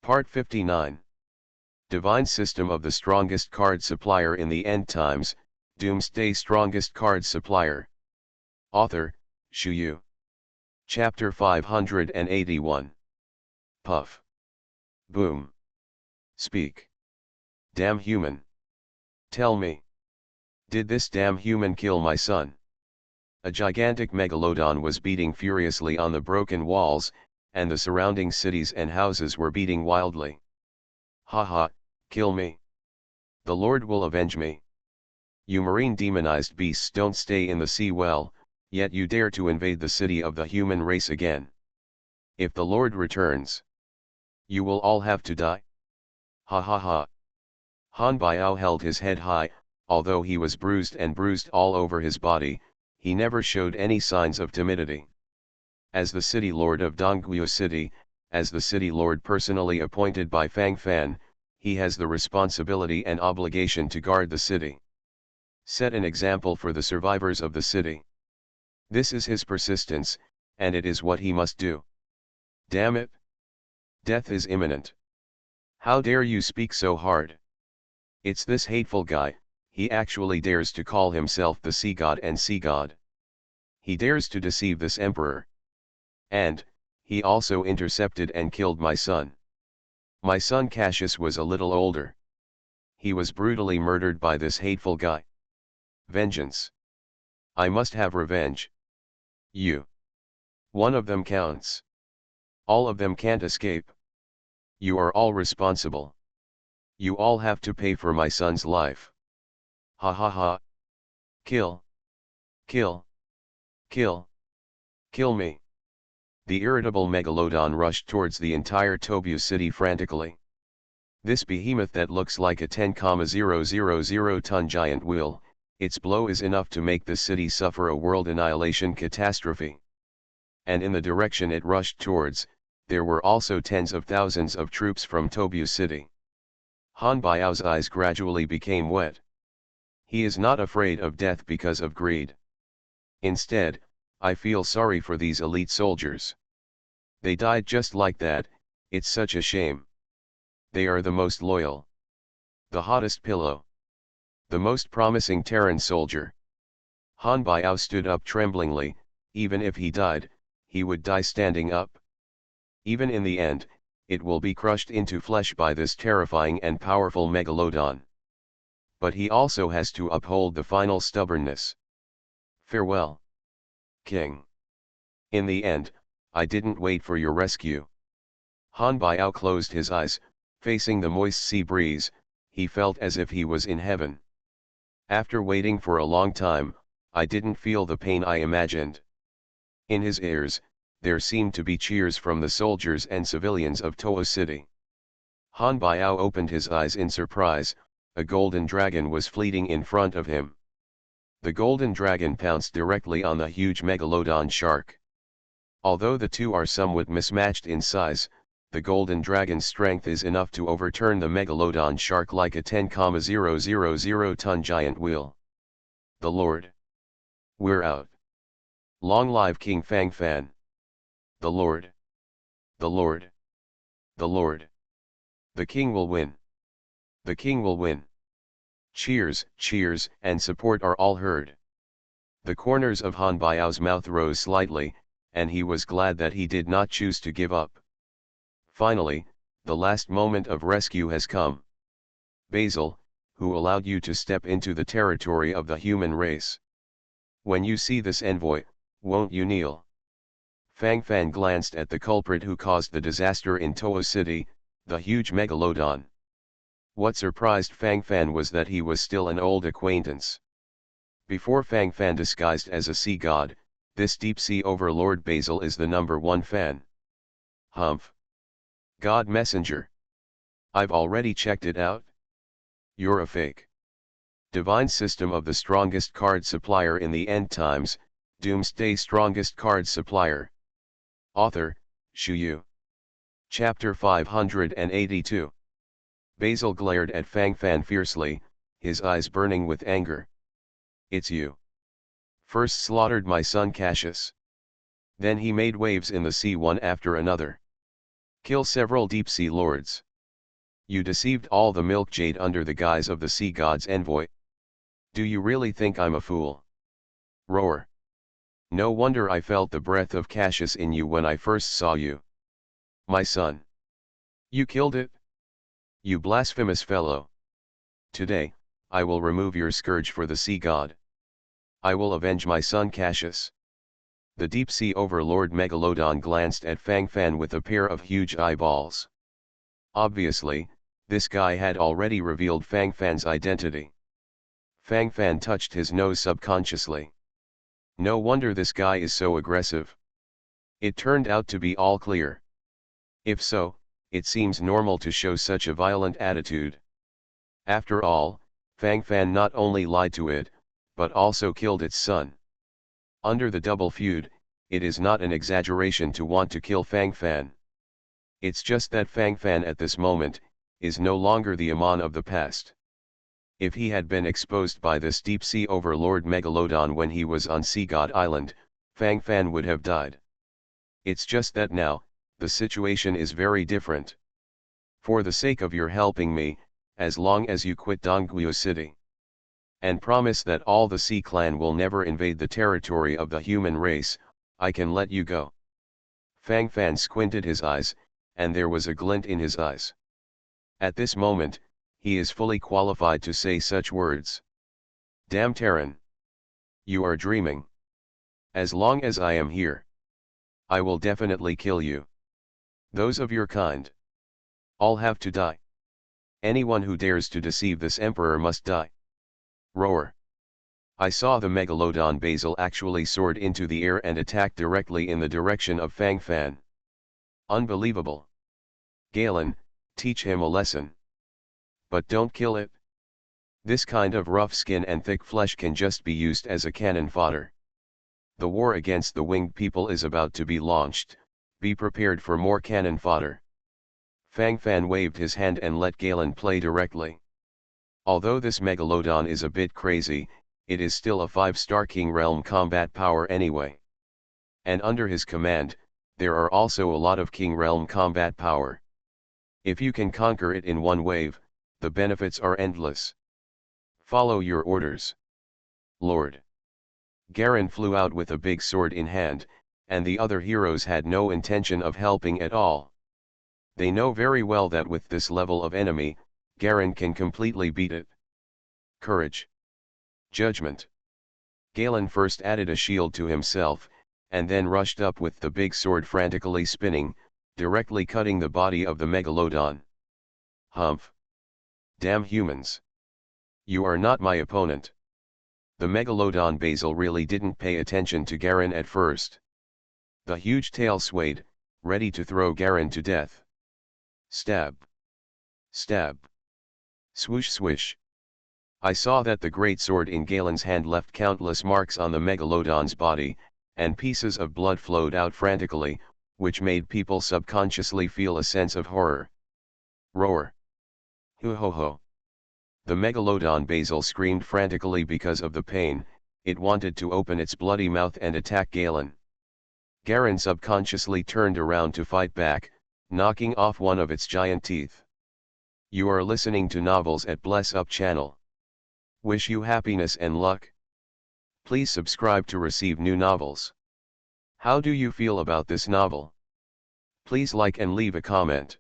Part 59. Divine System of the Strongest Card Supplier in the End Times, Doomsday Strongest Card Supplier. Author, Shu Yu. Chapter 581. Puff. Boom. Speak. Damn human. Tell me. Did this damn human kill my son? A gigantic megalodon was beating furiously on the broken walls, and the surrounding cities and houses were beating wildly. Ha ha, kill me. The Lord will avenge me. You marine demonized beasts don't stay in the sea well, yet you dare to invade the city of the human race again. If the Lord returns, you will all have to die. Ha ha ha. Han Biao held his head high, although he was bruised all over his body, he never showed any signs of timidity. As the city lord of Dongguo City, as the city lord personally appointed by Fang Fan, he has the responsibility and obligation to guard the city. Set an example for the survivors of the city. This is his persistence, and it is what he must do. Damn it! Death is imminent. How dare you speak so hard? It's this hateful guy, he actually dares to call himself the Sea God and Sea God. He dares to deceive this emperor. And, he also intercepted and killed my son. My son Cassius was a little older. He was brutally murdered by this hateful guy. Vengeance. I must have revenge. You. One of them counts. All of them can't escape. You are all responsible. You all have to pay for my son's life. Ha ha ha. Kill. Kill. Kill. Kill me. The irritable megalodon rushed towards the entire Tobu city frantically. This behemoth that looks like a 10,000-ton giant wheel, its blow is enough to make the city suffer a world annihilation catastrophe. And in the direction it rushed towards, there were also tens of thousands of troops from Tobu city. Han Biao's eyes gradually became wet. He is not afraid of death because of greed. Instead, I feel sorry for these elite soldiers. They died just like that, it's such a shame. They are the most loyal. The hottest pillow. The most promising Terran soldier. Han Biao stood up tremblingly. Even if he died, he would die standing up. Even in the end, it will be crushed into flesh by this terrifying and powerful megalodon. But he also has to uphold the final stubbornness. Farewell, King. In the end, I didn't wait for your rescue. Han Biao closed his eyes, facing the moist sea breeze, he felt as if he was in heaven. After waiting for a long time, I didn't feel the pain I imagined. In his ears, there seemed to be cheers from the soldiers and civilians of Toa City. Han Biao opened his eyes in surprise. A golden dragon was fleeting in front of him. The golden dragon pounced directly on the huge megalodon shark. Although the two are somewhat mismatched in size, the golden dragon's strength is enough to overturn the megalodon shark like a 10,000-ton giant wheel. The Lord. We're out. Long live King Fang Fan. The Lord. The Lord. The Lord. The King will win. The King will win. Cheers, cheers, and support are all heard. The corners of Han Biao's mouth rose slightly, and he was glad that he did not choose to give up. Finally, the last moment of rescue has come. Basil, who allowed you to step into the territory of the human race? When you see this envoy, won't you kneel? Fang Fan glanced at the culprit who caused the disaster in Toa City, the huge megalodon. What surprised Fang Fan was that he was still an old acquaintance. Before Fang Fan disguised as a sea god, this deep-sea overlord Basil is the #1 fan. Humph. God messenger. I've already checked it out. You're a fake. Divine System of the Strongest Card Supplier in the End Times, Doomsday Strongest Card Supplier. Author, Shu Yu. Chapter 582. Basil glared at Fang Fan fiercely, his eyes burning with anger. It's you. First slaughtered my son Cassius. Then he made waves in the sea one after another. Kill several deep-sea lords. You deceived all the milk jade under the guise of the sea god's envoy. Do you really think I'm a fool? Roar. No wonder I felt the breath of Cassius in you when I first saw you. My son. You killed it? You blasphemous fellow. Today, I will remove your scourge for the sea god. I will avenge my son Cassius. The deep-sea overlord Megalodon glanced at Fang Fan with a pair of huge eyeballs. Obviously, this guy had already revealed Fang Fan's identity. Fang Fan touched his nose subconsciously. No wonder this guy is so aggressive. It turned out to be all clear. If so, it seems normal to show such a violent attitude. After all, Fang Fan not only lied to it, but also killed its son. Under the double feud, it is not an exaggeration to want to kill Fang Fan. It's just that Fang Fan at this moment, is no longer the Amon of the past. If he had been exposed by this deep-sea overlord Megalodon when he was on Sea God Island, Fang Fan would have died. It's just that now, the situation is very different. For the sake of your helping me, as long as you quit Dongguo City. And promise that all the Sea Clan will never invade the territory of the human race, I can let you go. Fang Fan squinted his eyes, and there was a glint in his eyes. At this moment, he is fully qualified to say such words. Damn Terran! You are dreaming. As long as I am here, I will definitely kill you. Those of your kind. All have to die. Anyone who dares to deceive this emperor must die. Roar. I saw the Megalodon Basil actually soared into the air and attacked directly in the direction of Fang Fan. Unbelievable. Galen, teach him a lesson. But don't kill it. This kind of rough skin and thick flesh can just be used as a cannon fodder. The war against the winged people is about to be launched, be prepared for more cannon fodder. Fang Fan waved his hand and let Galen play directly. Although this Megalodon is a bit crazy, it is still a 5-star King Realm combat power anyway. And under his command, there are also a lot of King Realm combat power. If you can conquer it in one wave, the benefits are endless. Follow your orders. Lord. Garen flew out with a big sword in hand, and the other heroes had no intention of helping at all. They know very well that with this level of enemy, Garen can completely beat it. Courage. Judgment. Galen first added a shield to himself, and then rushed up with the big sword frantically spinning, directly cutting the body of the Megalodon. Humph. Damn humans. You are not my opponent. The Megalodon Basil really didn't pay attention to Garen at first. The huge tail swayed, ready to throw Garen to death. Stab. Stab. Swoosh swish. I saw that the great sword in Galen's hand left countless marks on the Megalodon's body, and pieces of blood flowed out frantically, which made people subconsciously feel a sense of horror. Roar. Hoo ho ho. The Megalodon Basil screamed frantically because of the pain, it wanted to open its bloody mouth and attack Galen. Garen subconsciously turned around to fight back, knocking off one of its giant teeth. You are listening to Novels at Bless Up channel. Wish you happiness and luck. Please subscribe to receive new novels. How do you feel about this novel? Please like and leave a comment.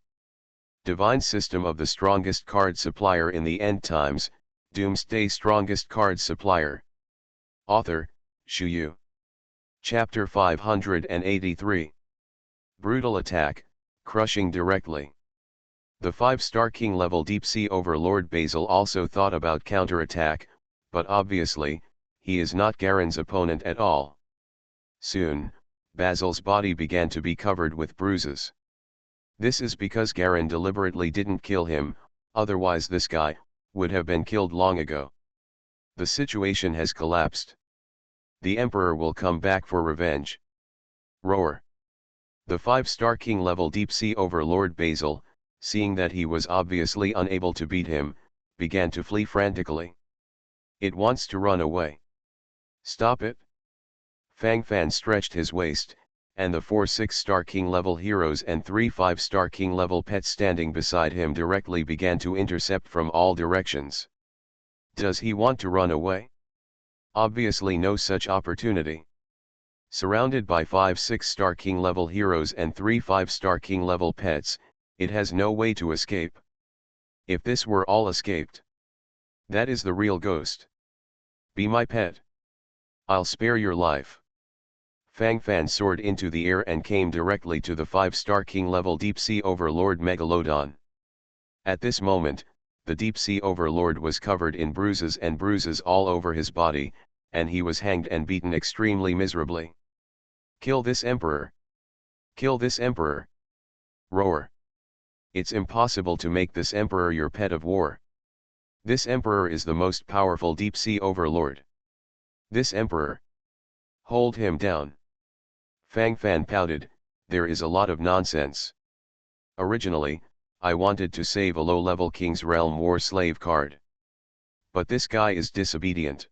Divine System of the Strongest Card Supplier in the End Times, Doomsday Strongest Card Supplier. Author, Shu Yu. Chapter 583. Brutal Attack, Crushing Directly. The 5-star King level Deep Sea Overlord Basil also thought about counterattack, but obviously, he is not Garen's opponent at all. Soon, Basil's body began to be covered with bruises. This is because Garen deliberately didn't kill him, otherwise this guy would have been killed long ago. The situation has collapsed. The Emperor will come back for revenge. Roar. The 5-star King level Deep Sea Overlord Basil, seeing that he was obviously unable to beat him, began to flee frantically. It wants to run away. Stop it. Fang Fan stretched his waist, and the 4 6-star king level heroes and 3 5-star king level pets standing beside him directly began to intercept from all directions. Does he want to run away? Obviously no such opportunity. Surrounded by 5 6-star king level heroes and 3 5-star king level pets, it has no way to escape. If this were all escaped, that is the real ghost. Be my pet. I'll spare your life. Fang Fan soared into the air and came directly to the 5-star king level deep sea overlord Megalodon. At this moment, the deep sea overlord was covered in bruises all over his body, and he was hanged and beaten extremely miserably. Kill this emperor! Kill this emperor! Roar! It's impossible to make this emperor your pet of war. This emperor is the most powerful deep sea overlord. This emperor. Hold him down. Fang Fan pouted, there is a lot of nonsense. Originally, I wanted to save a low-level King's Realm War Slave card. But this guy is disobedient.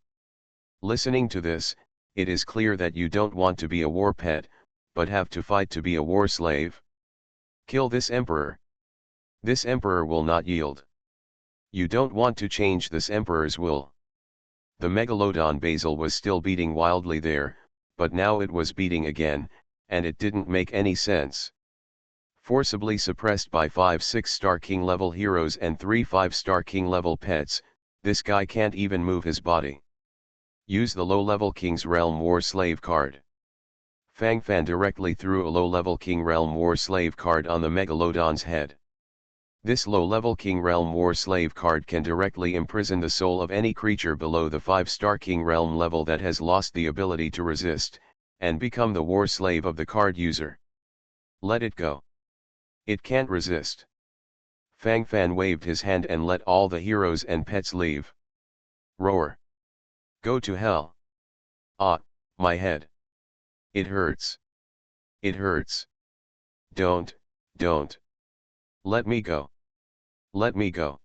Listening to this, it is clear that you don't want to be a war pet, but have to fight to be a war slave. Kill this emperor. This emperor will not yield. You don't want to change this emperor's will. The Megalodon Basil was still beating wildly there, but now it was beating again, and it didn't make any sense. Forcibly suppressed by 5 6-star king level heroes and 3 5-star king level pets, this guy can't even move his body. Use the low-level King's Realm War Slave card. Fang Fan directly threw a low-level King Realm War Slave card on the Megalodon's head. This low-level King Realm War Slave card can directly imprison the soul of any creature below the 5-star King Realm level that has lost the ability to resist, and become the war slave of the card user. Let it go. It can't resist. Fang Fan waved his hand and let all the heroes and pets leave. Roar. Go to hell. Ah, my head. It hurts. It hurts. Don't. Let me go. Let me go.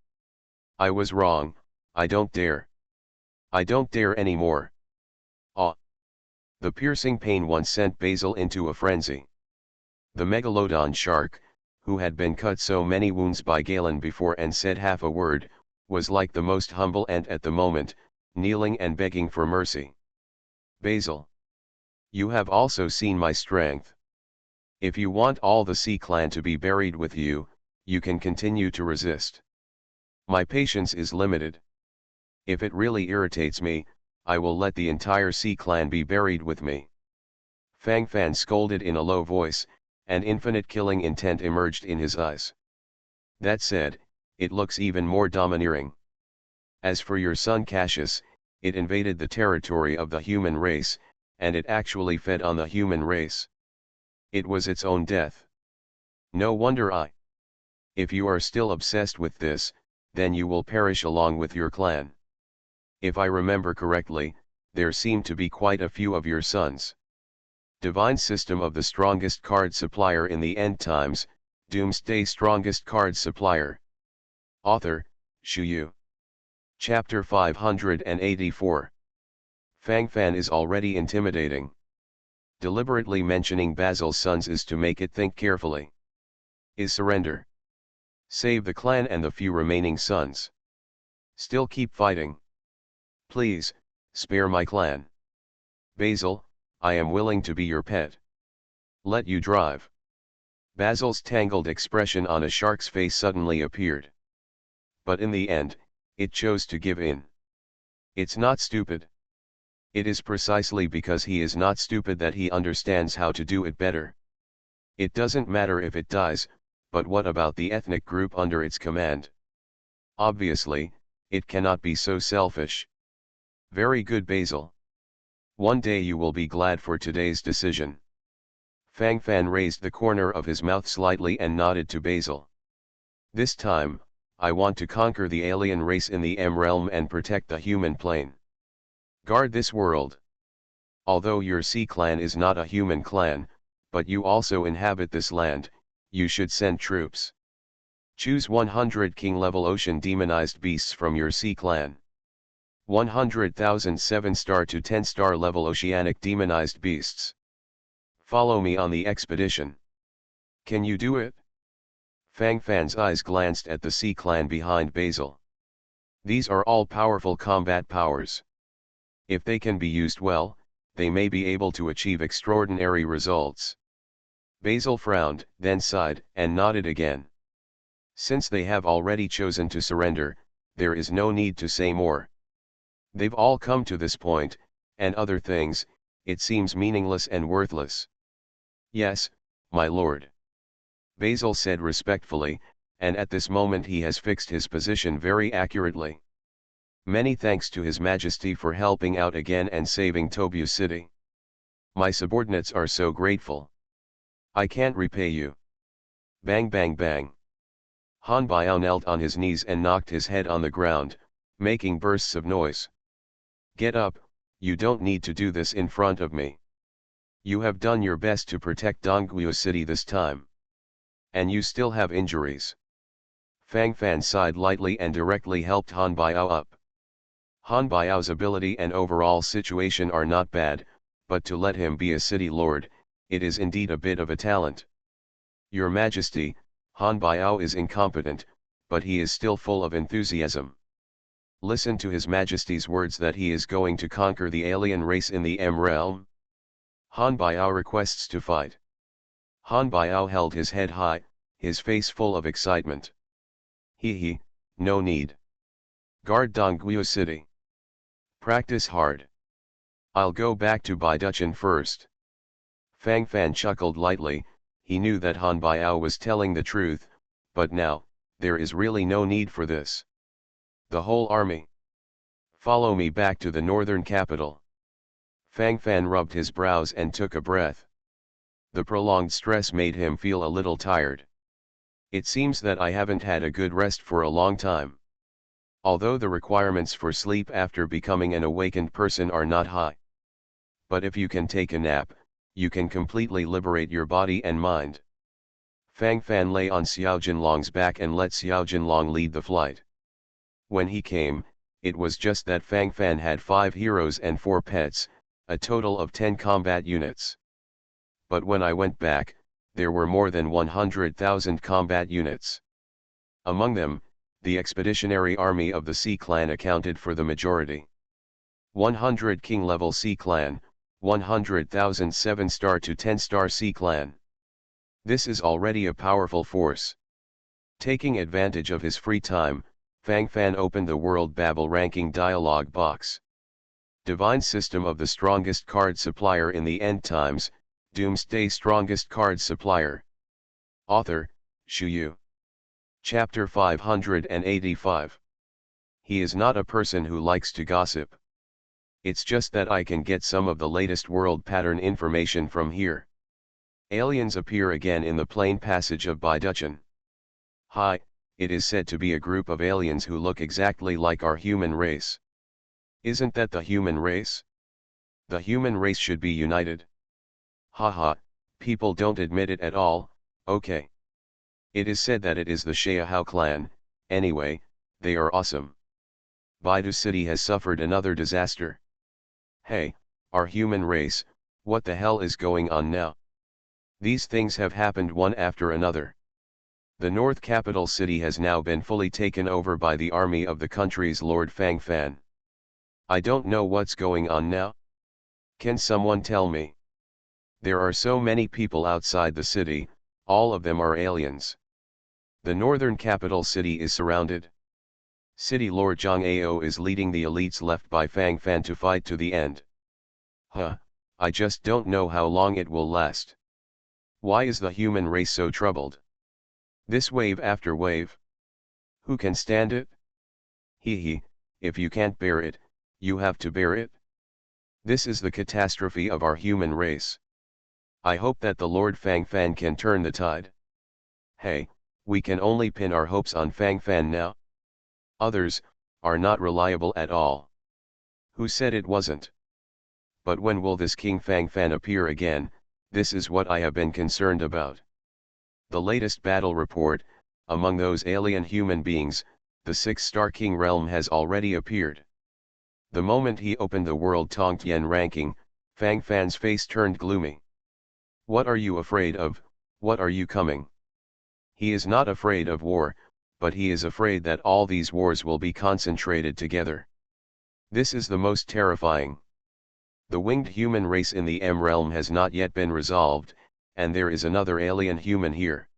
I was wrong, I don't dare. I don't dare anymore. Ah. The piercing pain once sent Basil into a frenzy. The Megalodon shark, who had been cut so many wounds by Galen before and said half a word, was like the most humble ant at the moment, kneeling and begging for mercy. Basil. You have also seen my strength. If you want all the Sea Clan to be buried with you, you can continue to resist. My patience is limited. If it really irritates me, I will let the entire Sea Clan be buried with me. Fang Fan scolded in a low voice, and infinite killing intent emerged in his eyes. That said, it looks even more domineering. As for your son Cassius, it invaded the territory of the human race, and it actually fed on the human race. It was its own death. No wonder If you are still obsessed with this, then you will perish along with your clan. If I remember correctly, there seem to be quite a few of your sons. Divine System of the Strongest Card Supplier in the End Times, Doomsday Strongest Card Supplier. Author, Shu Yu. Chapter 584. Fang Fan is already intimidating. Deliberately mentioning Basil's sons is to make it think carefully. Is surrender. Save the clan and the few remaining sons. Still keep fighting. Please, spare my clan. Basil, I am willing to be your pet. Let you drive. Basil's tangled expression on a shark's face suddenly appeared. But in the end, it chose to give in. It's not stupid. It is precisely because he is not stupid that he understands how to do it better. It doesn't matter if it dies, but what about the ethnic group under its command? Obviously, it cannot be so selfish. Very good, Basil. One day you will be glad for today's decision. Fang Fan raised the corner of his mouth slightly and nodded to Basil. This time, I want to conquer the alien race in the M realm and protect the human plane. Guard this world. Although your Sea Clan is not a human clan, but you also inhabit this land, you should send troops. Choose 100 king-level ocean demonized beasts from your Sea Clan. 100,000 7-star to 10-star level oceanic demonized beasts. Follow me on the expedition. Can you do it? Fang Fan's eyes glanced at the Sea Clan behind Basil. These are all powerful combat powers. If they can be used well, they may be able to achieve extraordinary results. Basil frowned, then sighed, and nodded again. Since they have already chosen to surrender, there is no need to say more. They've all come to this point, and other things, it seems meaningless and worthless. Yes, my lord. Basil said respectfully, and at this moment he has fixed his position very accurately. Many thanks to His Majesty for helping out again and saving Tobu City. My subordinates are so grateful. I can't repay you. Bang bang bang. Han Biao knelt on his knees and knocked his head on the ground, making bursts of noise. Get up, you don't need to do this in front of me. You have done your best to protect Dongguo City this time. And you still have injuries. Fang Fan sighed lightly and directly helped Han Biao up. Han Biao's ability and overall situation are not bad, but to let him be a city lord, it is indeed a bit of a talent. Your Majesty, Han Biao is incompetent, but he is still full of enthusiasm. Listen to His Majesty's words that he is going to conquer the alien race in the M realm. Han Biao requests to fight. Han Biao held his head high, his face full of excitement. He, no need. Guard Dongguo City. Practice hard. I'll go back to Baiduchan first. Fang Fan chuckled lightly, he knew that Han Biao was telling the truth, but now, there is really no need for this. The whole army. Follow me back to the northern capital. Fang Fan rubbed his brows and took a breath. The prolonged stress made him feel a little tired. It seems that I haven't had a good rest for a long time. Although the requirements for sleep after becoming an awakened person are not high. But if you can take a nap, you can completely liberate your body and mind. Fang Fan lay on Xiao Jinlong's back and let Xiao Jinlong lead the flight. When he came, it was just that Fang Fan had 5 heroes and 4 pets, a total of 10 combat units. But when I went back, there were more than 100,000 combat units. Among them, the expeditionary army of the Sea Clan accounted for the majority. 100 king-level Sea Clan, 100,000 7-star to 10-star Sea Clan. This is already a powerful force. Taking advantage of his free time, Fang Fan opened the World Babel ranking dialog box. Divine system of the strongest card supplier in the end times, Doomsday strongest card supplier. Author, Shu Yu. Chapter 585. He is not a person who likes to gossip. It's just that I can get some of the latest world pattern information from here. Aliens appear again in the plain passage of Baiduchan. Hi, it is said to be a group of aliens who look exactly like our human race. Isn't that the human race? The human race should be united. Haha, people don't admit it at all, okay. It is said that it is the Xiahao clan, anyway, they are awesome. Baidu City has suffered another disaster. Hey, our human race, what the hell is going on now? These things have happened one after another. The North Capital City has now been fully taken over by the army of the country's Lord Fang Fan. I don't know what's going on now. Can someone tell me? There are so many people outside the city, all of them are aliens. The northern capital city is surrounded. City Lord Zhang Ao is leading the elites left by Fang Fan to fight to the end. I just don't know how long it will last. Why is the human race so troubled? This wave after wave. Who can stand it? If you can't bear it, you have to bear it. This is the catastrophe of our human race. I hope that the Lord Fang Fan can turn the tide. Hey, we can only pin our hopes on Fang Fan now. Others, are not reliable at all. Who said it wasn't? But when will this King Fang Fan appear again? This is what I have been concerned about. The latest battle report, among those alien human beings, the 6-star King realm has already appeared. The moment he opened the World Tongtian ranking, Fang Fan's face turned gloomy. What are you afraid of, what are you coming? He is not afraid of war, but he is afraid that all these wars will be concentrated together. This is the most terrifying. The winged human race in the M realm has not yet been resolved, and there is another alien human here.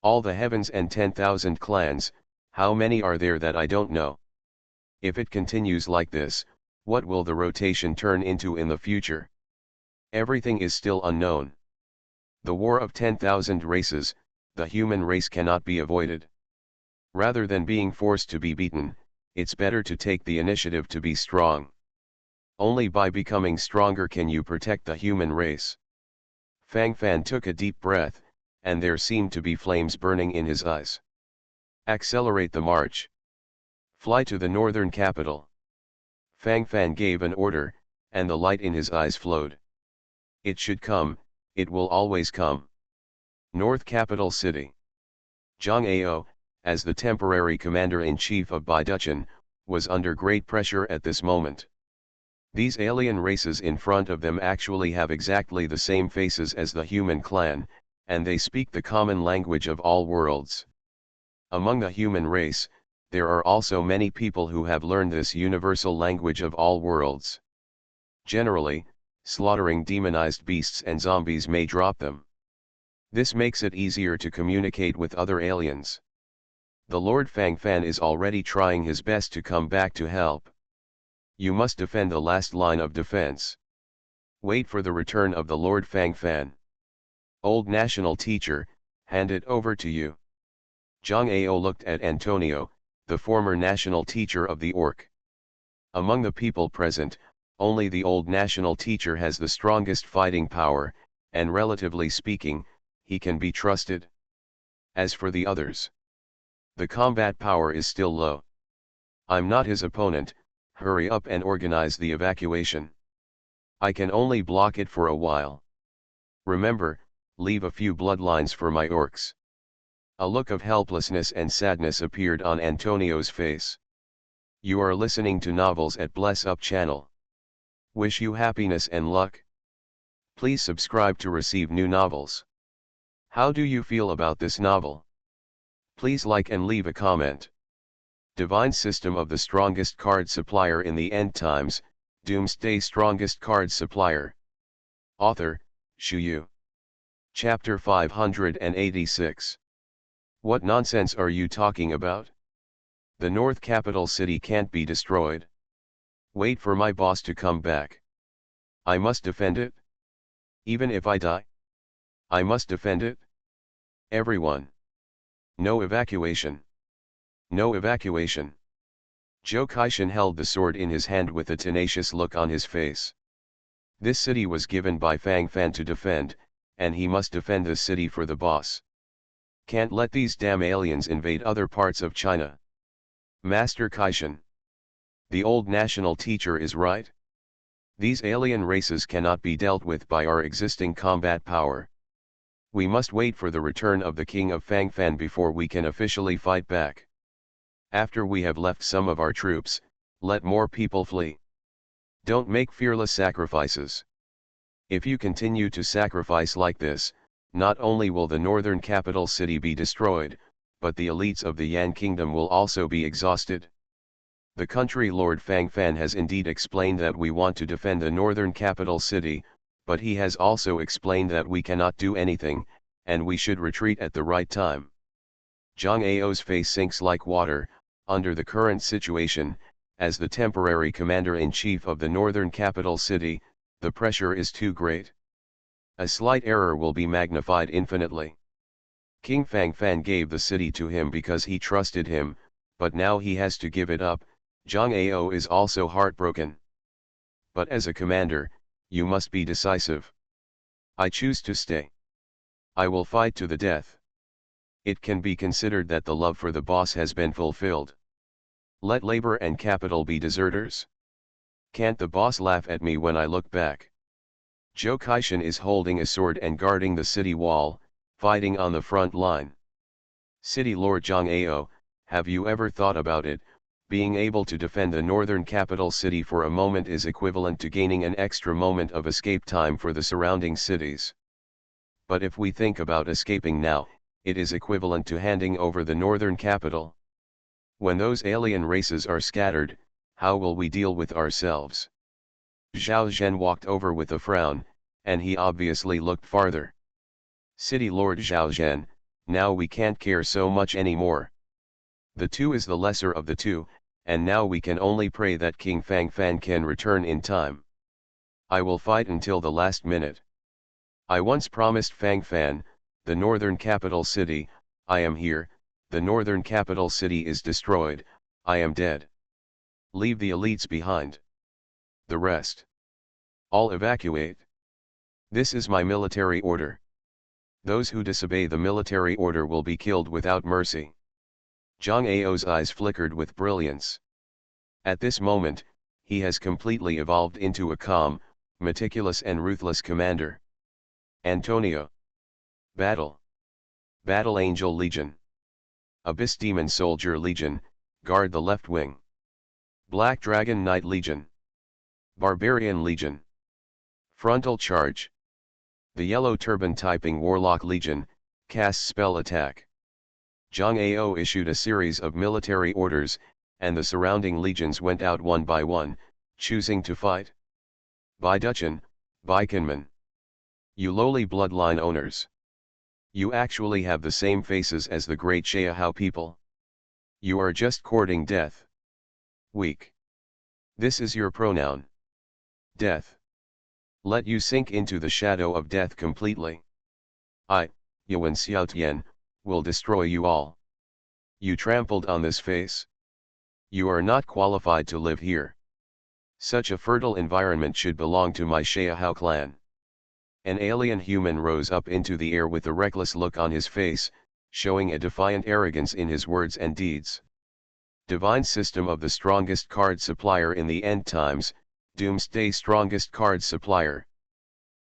All the heavens and 10,000 clans, how many are there that I don't know? If it continues like this, what will the rotation turn into in the future? Everything is still unknown. The war of 10,000 races, the human race cannot be avoided. Rather than being forced to be beaten, it's better to take the initiative to be strong. Only by becoming stronger can you protect the human race. Fang Fan took a deep breath, and there seemed to be flames burning in his eyes. Accelerate the march. Fly to the northern capital. Fang Fan gave an order, and the light in his eyes flowed. It should come, it will always come. North Capital City. Zhang Ao, as the temporary commander-in-chief of Baiduchen, was under great pressure at this moment. These alien races in front of them actually have exactly the same faces as the human clan, and they speak the common language of all worlds. Among the human race, there are also many people who have learned this universal language of all worlds. Generally, slaughtering demonized beasts and zombies may drop them. This makes it easier to communicate with other aliens. The Lord Fang Fan is already trying his best to come back to help. You must defend the last line of defense. Wait for the return of the Lord Fang Fan. Old national teacher, hand it over to you. Zhang Ao looked at Antonio, the former national teacher of the Orc. Among the people present, only the old national teacher has the strongest fighting power, and relatively speaking, he can be trusted. As for the others, the combat power is still low. I'm not his opponent, hurry up and organize the evacuation. I can only block it for a while. Remember, leave a few bloodlines for my orcs. A look of helplessness and sadness appeared on Antonio's face. You are listening to Novels at Bless Up channel. Wish you happiness and luck. Please subscribe to receive new novels. How do you feel about this novel? Please like and leave a comment. Divine System of the Strongest Card Supplier in the End Times, Doomsday Strongest Card Supplier. Author, Shu Yu. Chapter 586. What nonsense are you talking about? The North Capital City can't be destroyed. Wait for my boss to come back. I must defend it. Even if I die, I must defend it. Everyone. No evacuation. No evacuation. Zhou Kaishan held the sword in his hand with a tenacious look on his face. This city was given by Fang Fan to defend, and he must defend the city for the boss. Can't let these damn aliens invade other parts of China. Master Kaishan. The old national teacher is right. These alien races cannot be dealt with by our existing combat power. We must wait for the return of the king of Fang Fan before we can officially fight back. After we have left some of our troops, let more people flee. Don't make fearless sacrifices. If you continue to sacrifice like this, not only will the northern capital city be destroyed, but the elites of the Yan kingdom will also be exhausted. The country Lord Fang Fan has indeed explained that we want to defend the northern capital city, but he has also explained that we cannot do anything, and we should retreat at the right time. Zhang Ao's face sinks like water, under the current situation, as the temporary commander-in-chief of the northern capital city, the pressure is too great. A slight error will be magnified infinitely. King Fang Fan gave the city to him because he trusted him, but now he has to give it up. Zhang Ao is also heartbroken. But as a commander, you must be decisive. I choose to stay. I will fight to the death. It can be considered that the love for the boss has been fulfilled. Let labor and capital be deserters. Can't the boss laugh at me when I look back? Zhou Kaishan is holding a sword and guarding the city wall, fighting on the front line. City Lord Zhang Ao, have you ever thought about it? Being able to defend the northern capital city for a moment is equivalent to gaining an extra moment of escape time for the surrounding cities. But if we think about escaping now, it is equivalent to handing over the northern capital. When those alien races are scattered, how will we deal with ourselves? Zhao Zhen walked over with a frown, and he obviously looked farther. City Lord Zhao Zhen, now we can't care so much anymore. The two is the lesser of the two, and now we can only pray that King Fang Fan can return in time. I will fight until the last minute. I once promised Fang Fan, the northern capital city, I am here, the northern capital city is destroyed, I am dead. Leave the elites behind. The rest. All evacuate. This is my military order. Those who disobey the military order will be killed without mercy. Zhang Ao's eyes flickered with brilliance. At this moment, he has completely evolved into a calm, meticulous and ruthless commander. Antonio. Battle. Battle Angel Legion. Abyss Demon Soldier Legion, guard the left wing. Black Dragon Knight Legion. Barbarian Legion. Frontal charge. The Yellow Turban Typing Warlock Legion, cast spell attack. Zhang Ao issued a series of military orders, and the surrounding legions went out one by one, choosing to fight. By Duchan, by Kinman. You lowly bloodline owners. You actually have the same faces as the great Xiahao people. You are just courting death. Weak. This is your pronoun. Death. Let you sink into the shadow of death completely. I, Yuan Xiaotian, will destroy you all. You trampled on this face. You are not qualified to live here. Such a fertile environment should belong to my Xiahao clan. An alien human rose up into the air with a reckless look on his face, showing a defiant arrogance in his words and deeds. Divine System of the Strongest Card Supplier in the End Times, Doomsday Strongest Card Supplier.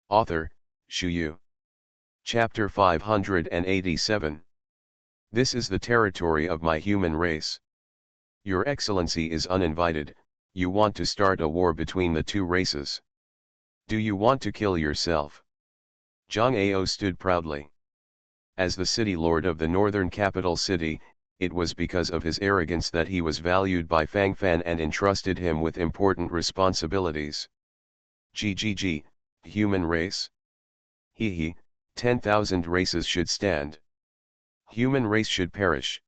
Author, Xu Yu. Chapter 587. This is the territory of my human race. Your Excellency is uninvited, you want to start a war between the two races. Do you want to kill yourself? Zhang Ao stood proudly. As the city lord of the northern capital city, it was because of his arrogance that he was valued by Fang Fan and entrusted him with important responsibilities. GGG, human race? He, 10,000 races should stand. Human race should perish.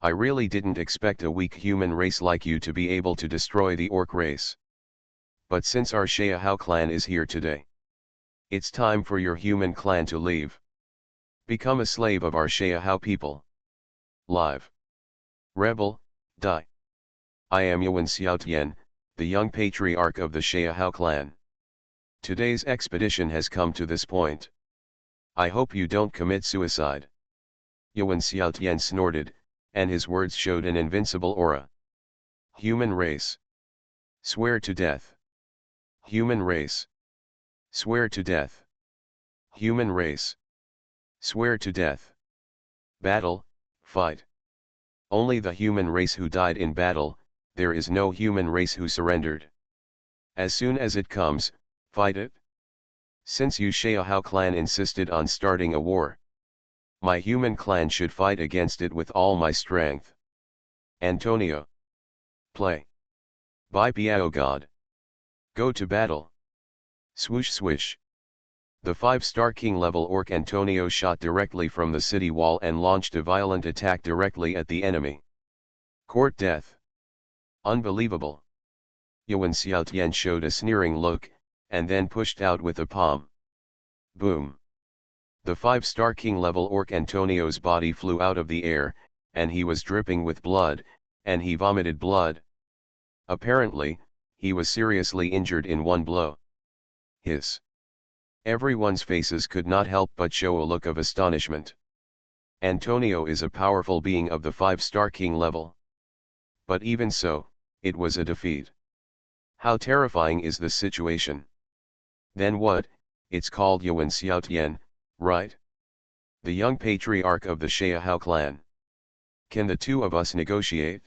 I really didn't expect a weak human race like you to be able to destroy the orc race. But since our Xiahao clan is here today, it's time for your human clan to leave. Become a slave of our Xiahao people. Live. Rebel, die. I am Yuan Xiaotian, the young patriarch of the Xiahao clan. Today's expedition has come to this point. I hope you don't commit suicide. Yuan Xiaotian snorted, and his words showed an invincible aura. Human race. Swear to death. Human race. Swear to death. Human race. Swear to death. Battle, fight. Only the human race who died in battle, there is no human race who surrendered. As soon as it comes, fight it. Since you Xiahao clan insisted on starting a war, my human clan should fight against it with all my strength. Antonio. Play. By Piao God. Go to battle. Swoosh swish. The 5-star king level orc Antonio shot directly from the city wall and launched a violent attack directly at the enemy. Court death. Unbelievable. Yuan Xiaotian showed a sneering look, and then pushed out with a palm. Boom. The 5-star king level orc Antonio's body flew out of the air, and he was dripping with blood, and he vomited blood. Apparently, he was seriously injured in one blow. Hiss. Everyone's faces could not help but show a look of astonishment. Antonio is a powerful being of the 5-star king level. But even so, it was a defeat. How terrifying is this situation? Then what, it's called Yuan Xiaotian, right? The young patriarch of the Xiahao clan. Can the two of us negotiate?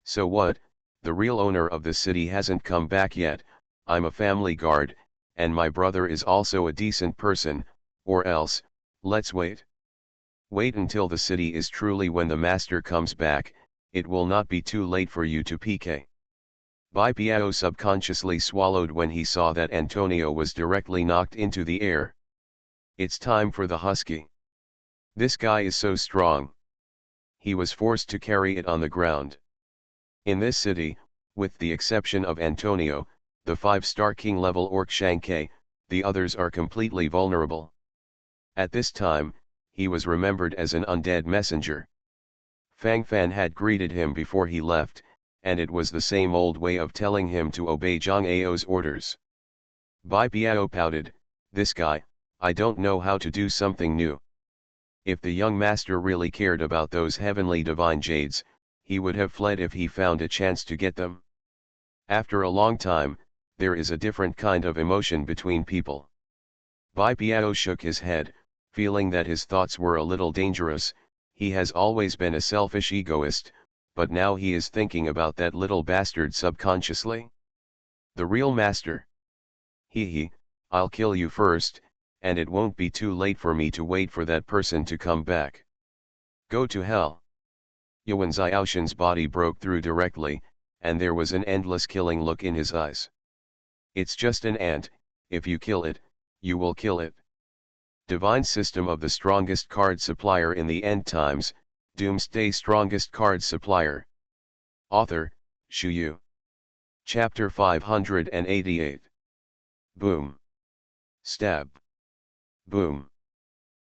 So what, the real owner of the city hasn't come back yet, I'm a family guard, and my brother is also a decent person, or else, let's wait. Wait until the city is truly when the master comes back, it will not be too late for you to PK. Bipiao subconsciously swallowed when he saw that Antonio was directly knocked into the air. It's time for the husky. This guy is so strong. He was forced to carry it on the ground. In this city, with the exception of Antonio, the 5-star king level orc Shankai, the others are completely vulnerable. At this time, he was remembered as an undead messenger. Fang Fan had greeted him before he left, and it was the same old way of telling him to obey Zhang Ao's orders. Bai Biao pouted, "This guy, I don't know how to do something new." If the young master really cared about those heavenly divine jades, he would have fled if he found a chance to get them. After a long time, there is a different kind of emotion between people. Bai Biao shook his head, feeling that his thoughts were a little dangerous. He has always been a selfish egoist, but now he is thinking about that little bastard subconsciously. The real master. Hee, I'll kill you first, and it won't be too late for me to wait for that person to come back. Go to hell. Yuan Xiaoshan's body broke through directly, and there was an endless killing look in his eyes. It's just an ant, if you kill it, you will kill it. Divine System of the Strongest Card Supplier in the End Times, Doomsday Strongest Card Supplier. Author, Shu Yu. Chapter 588. Boom. Stab. Boom.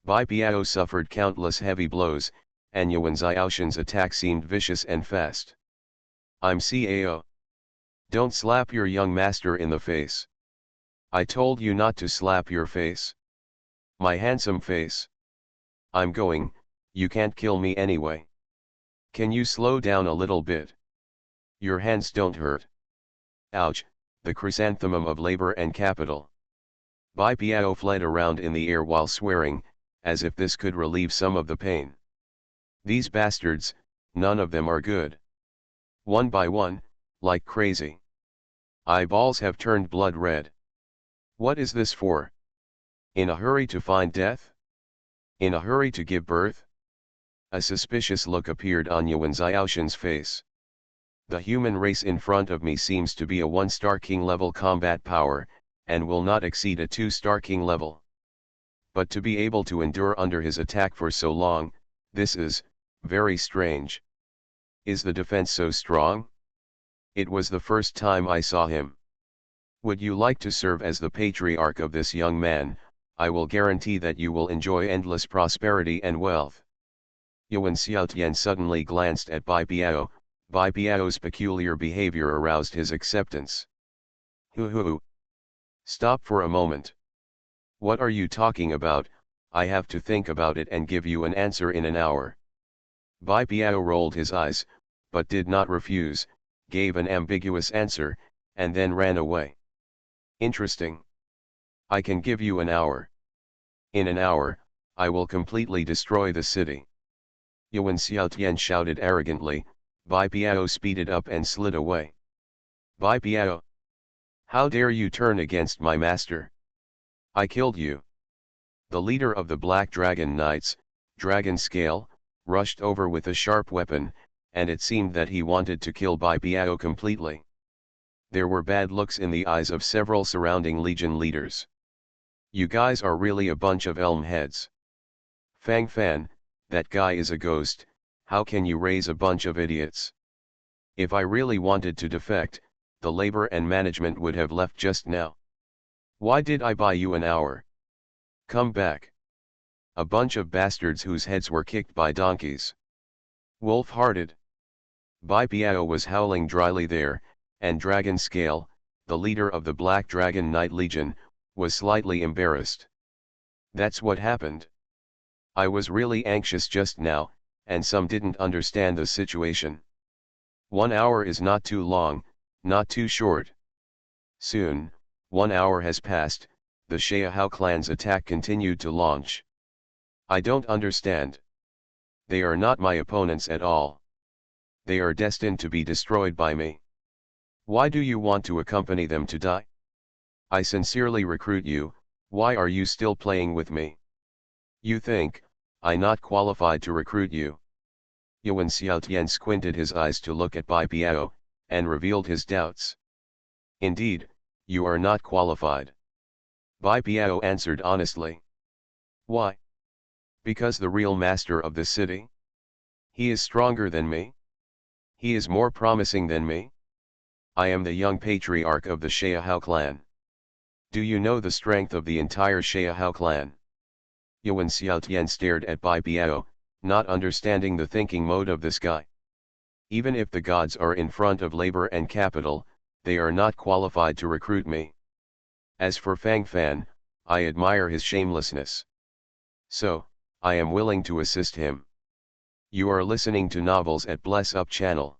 Bai Biao suffered countless heavy blows, and Yuan Xiaoshan's attack seemed vicious and fast. I'm Cao. Don't slap your young master in the face. I told you not to slap your face. My handsome face. I'm going, you can't kill me anyway. Can you slow down a little bit? Your hands don't hurt. Ouch, the chrysanthemum of labor and capital. Bai Biao fled around in the air while swearing, as if this could relieve some of the pain. These bastards, none of them are good. One by one, like crazy. Eyeballs have turned blood red. What is this for? In a hurry to find death? In a hurry to give birth? A suspicious look appeared on Yuan Xiaoshan's face. The human race in front of me seems to be a 1-star king level combat power, and will not exceed a 2-star king level. But to be able to endure under his attack for so long, this is very strange. Is the defense so strong? It was the first time I saw him. Would you like to serve as the patriarch of this young man? I will guarantee that you will enjoy endless prosperity and wealth. Yuan Xiaotian suddenly glanced at Bai Biao. Bai Biao's peculiar behavior aroused his acceptance. Hoo. Stop for a moment. What are you talking about? I have to think about it and give you an answer in an hour. Bai Biao rolled his eyes, but did not refuse, gave an ambiguous answer, and then ran away. Interesting. I can give you an hour. In an hour, I will completely destroy the city. Yuan Xiaotian shouted arrogantly. Bai Biao speeded up and slid away. Bai Biao. How dare you turn against my master? I killed you. The leader of the Black Dragon Knights, Dragon Scale, rushed over with a sharp weapon, and it seemed that he wanted to kill Bai Biao completely. There were bad looks in the eyes of several surrounding legion leaders. You guys are really a bunch of elm heads. Fang Fan, that guy is a ghost, how can you raise a bunch of idiots? If I really wanted to defect, the labor and management would have left just now. Why did I buy you an hour? Come back. A bunch of bastards whose heads were kicked by donkeys. Wolf-hearted. Bai Biao was howling dryly there, and Dragon Scale, the leader of the Black Dragon Knight Legion, was slightly embarrassed. That's what happened. I was really anxious just now, and some didn't understand the situation. 1 hour is not too long, not too short. Soon, 1 hour has passed, the Xiahao clan's attack continued to launch. I don't understand. They are not my opponents at all. They are destined to be destroyed by me. Why do you want to accompany them to die? I sincerely recruit you, why are you still playing with me? You think, I not qualified to recruit you? Yuan Xiaotian squinted his eyes to look at Bai Biao, and revealed his doubts. Indeed, you are not qualified. Bai Biao answered honestly. Why? Because the real master of the city? He is stronger than me? He is more promising than me? I am the young patriarch of the Xiahao clan. Do you know the strength of the entire Xiahao clan? Yuan Xiaotian stared at Bai Biao, not understanding the thinking mode of this guy. Even if the gods are in front of labor and capital, they are not qualified to recruit me. As for Fang Fan, I admire his shamelessness. So, I am willing to assist him. You are listening to Novels at Bless Up channel.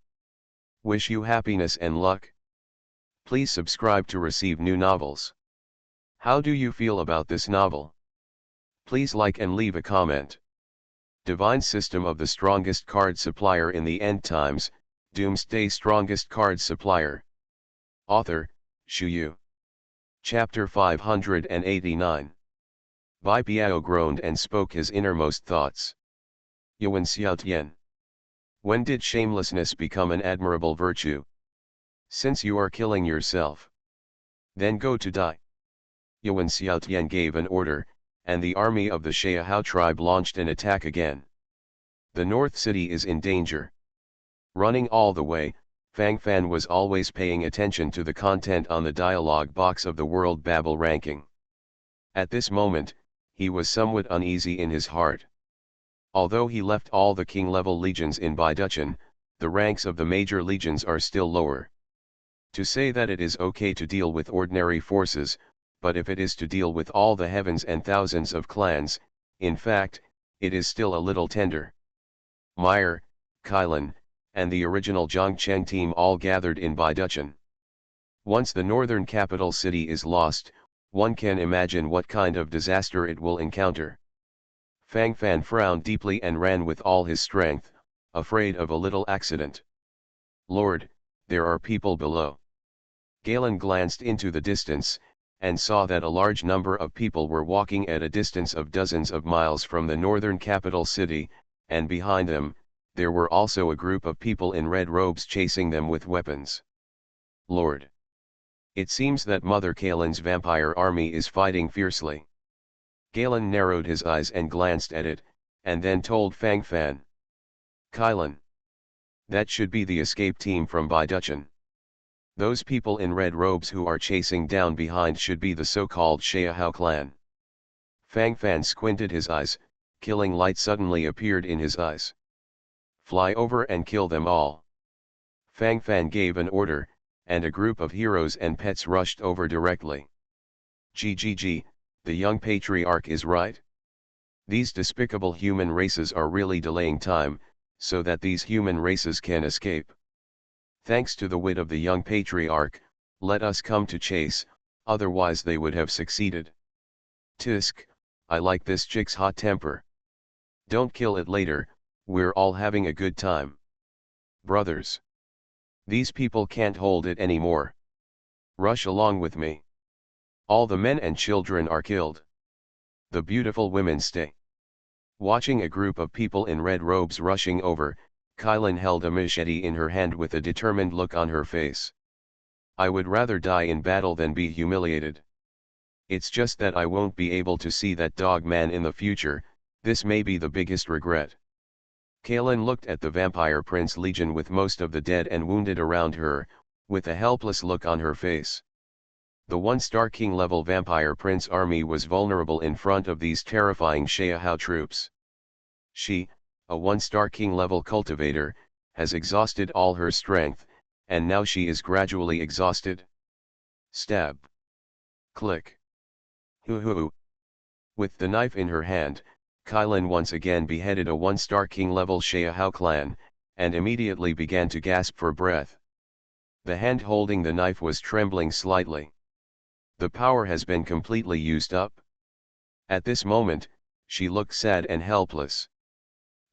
Wish you happiness and luck. Please subscribe to receive new novels. How do you feel about this novel? Please like and leave a comment. Divine System of the Strongest Card Supplier in the End Times, Doomsday Strongest Card Supplier. Author, Shu Yu. Chapter 589. Bai Biao groaned and spoke his innermost thoughts. Yuan Xiaotian. When did shamelessness become an admirable virtue? Since you are killing yourself. Then go to die. Yuan Xiaotian gave an order, and the army of the Xiahao tribe launched an attack again. The North City is in danger. Running all the way, Fang Fan was always paying attention to the content on the dialogue box of the World Babel ranking. At this moment, he was somewhat uneasy in his heart. Although he left all the king-level legions in Baiduchan, the ranks of the major legions are still lower. To say that it is okay to deal with ordinary forces, but if it is to deal with all the heavens and thousands of clans, in fact, it is still a little tender. Meyer, Kylan, and the original Zhongcheng team all gathered in Baiduchan. Once the northern capital city is lost, one can imagine what kind of disaster it will encounter. Fang Fan frowned deeply and ran with all his strength, afraid of a little accident. Lord, there are people below. Galen glanced into the distance, and saw that a large number of people were walking at a distance of dozens of miles from the northern capital city, and behind them, there were also a group of people in red robes chasing them with weapons. Lord! It seems that Mother Kalen's vampire army is fighting fiercely. Galen narrowed his eyes and glanced at it, and then told Fang Fan. Kylan. That should be the escape team from Baiduchan. Those people in red robes who are chasing down behind should be the so-called Xiahao clan. Fang Fan squinted his eyes, killing light suddenly appeared in his eyes. Fly over and kill them all. Fang Fan gave an order, and a group of heroes and pets rushed over directly. GGG, the young patriarch is right. These despicable human races are really delaying time, so that these human races can escape. Thanks to the wit of the young patriarch, let us come to chase, otherwise they would have succeeded. Tisk, I like this chick's hot temper. Don't kill it later, we're all having a good time. Brothers. These people can't hold it anymore. Rush along with me. All the men and children are killed. The beautiful women stay. Watching a group of people in red robes rushing over, Kylan held a machete in her hand with a determined look on her face. I would rather die in battle than be humiliated. It's just that I won't be able to see that dog man in the future, this may be the biggest regret. Kylan looked at the Vampire Prince Legion with most of the dead and wounded around her, with a helpless look on her face. The one-star king-level Vampire Prince army was vulnerable in front of these terrifying Xiahao troops. She, a one-star king-level cultivator, has exhausted all her strength, and now she is gradually exhausted. Stab. Click. Hoo-hoo. With the knife in her hand, Kylan once again beheaded a one-star king-level Xiahao clan, and immediately began to gasp for breath. The hand holding the knife was trembling slightly. The power has been completely used up. At this moment, she looked sad and helpless.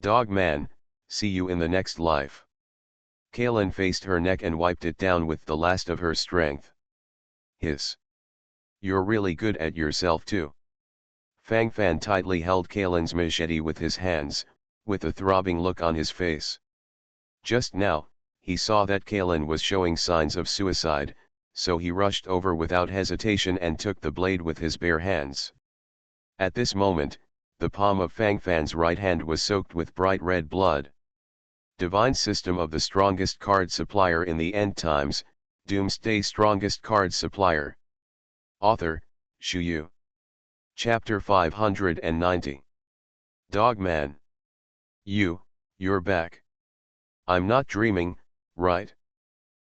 Dog man, see you in the next life. Kylan faced her neck and wiped it down with the last of her strength. Hiss. You're really good at yourself too. Fang Fan tightly held Kalin's machete with his hands, with a throbbing look on his face. Just now, he saw that Kalin was showing signs of suicide, so he rushed over without hesitation and took the blade with his bare hands. At this moment, the palm of Fang Fan's right hand was soaked with bright red blood. Divine System of the Strongest Card Supplier in the End Times, Doomsday Strongest Card Supplier. Author, Shu Yu. Chapter 590. Dogman. You're back. I'm not dreaming, right?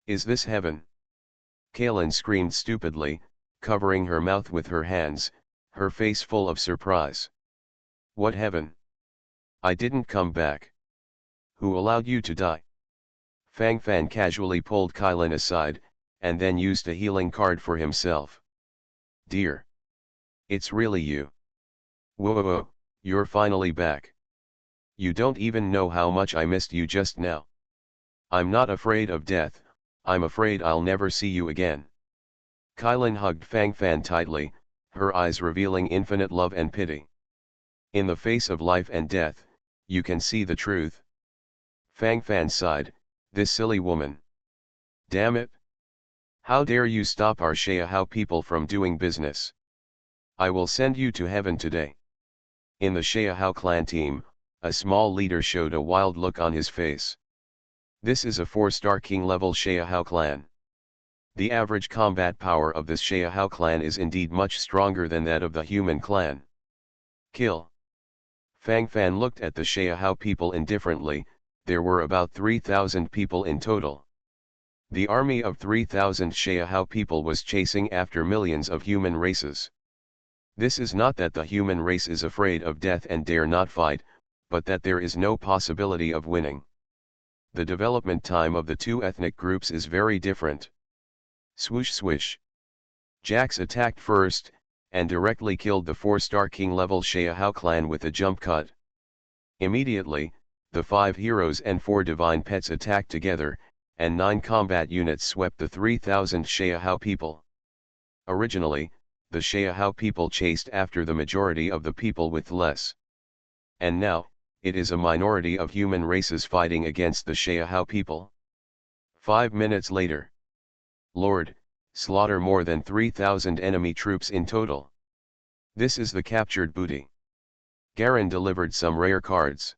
Is this heaven? Kalin screamed stupidly, covering her mouth with her hands, her face full of surprise. What heaven? I didn't come back. Who allowed you to die? Fang Fan casually pulled Kalin aside, and then used a healing card for himself. Dear. It's really you. Whoa, you're finally back. You don't even know how much I missed you just now. I'm not afraid of death, I'm afraid I'll never see you again. Kalin hugged Fang Fan tightly, her eyes revealing infinite love and pity. In the face of life and death, you can see the truth. Fang Fan sighed, this silly woman. Damn it. How dare you stop our Xiahao people from doing business? I will send you to heaven today. In the Xiahao clan team, a small leader showed a wild look on his face. This is a 4-star king level Xiahao clan. The average combat power of this Xiahao clan is indeed much stronger than that of the human clan. Kill. Fang Fan looked at the Xiahao people indifferently. There were about 3,000 people in total. The army of 3,000 Xiahao people was chasing after millions of human races. This is not that the human race is afraid of death and dare not fight, but that there is no possibility of winning. The development time of the two ethnic groups is very different. Swoosh swish. Jax attacked first, and directly killed the 4-star king level Xiahao clan with a jump cut. Immediately, the 5 heroes and 4 divine pets attacked together, and 9 combat units swept the 3,000 Xiahao people. Originally, the Xiahao people chased after the majority of the people with less. And now, it is a minority of human races fighting against the Xiahao people. 5 minutes later. Lord, slaughter more than 3,000 enemy troops in total. This is the captured booty. Garen delivered some rare cards.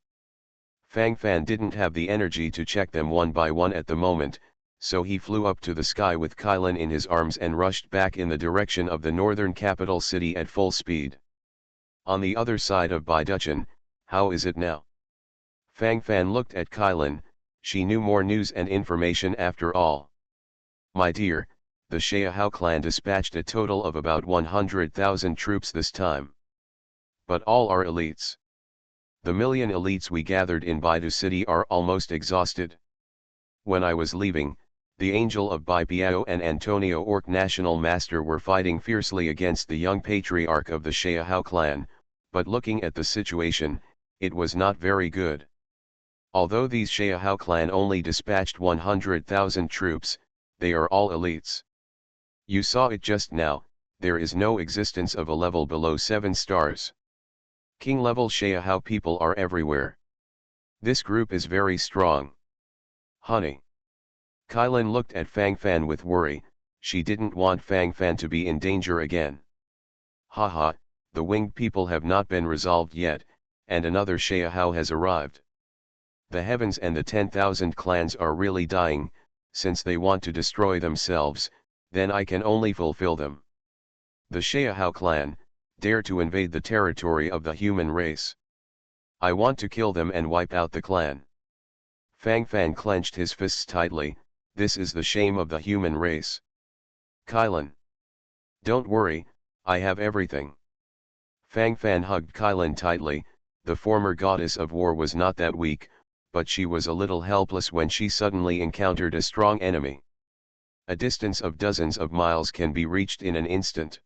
Fang Fan didn't have the energy to check them one by one at the moment, so he flew up to the sky with Kalin in his arms and rushed back in the direction of the northern capital city at full speed. On the other side of Baiduchan, how is it now? Fang Fan looked at Kalin. She knew more news and information after all. My dear, the Xiahao clan dispatched a total of about 100,000 troops this time. But all are elites. The million elites we gathered in Baidu City are almost exhausted. When I was leaving, the Angel of Bai Piao and Antonio Orc National Master were fighting fiercely against the young patriarch of the Xiahao clan, but looking at the situation, it was not very good. Although these Xiahao clan only dispatched 100,000 troops, they are all elites. You saw it just now, there is no existence of a level below 7 stars. King level Xiahao people are everywhere. This group is very strong. Honey. Kalin looked at Fang Fan with worry. She didn't want Fang Fan to be in danger again. Haha, the winged people have not been resolved yet, and another Xiahao has arrived. The heavens and the 10,000 clans are really dying, since they want to destroy themselves, then I can only fulfill them. The Xiahao clan dare to invade the territory of the human race. I want to kill them and wipe out the clan. Fang Fan clenched his fists tightly. This is the shame of the human race. Kalin. Don't worry, I have everything. Fang Fan hugged Kalin tightly. The former goddess of war was not that weak, but she was a little helpless when she suddenly encountered a strong enemy. A distance of dozens of miles can be reached in an instant.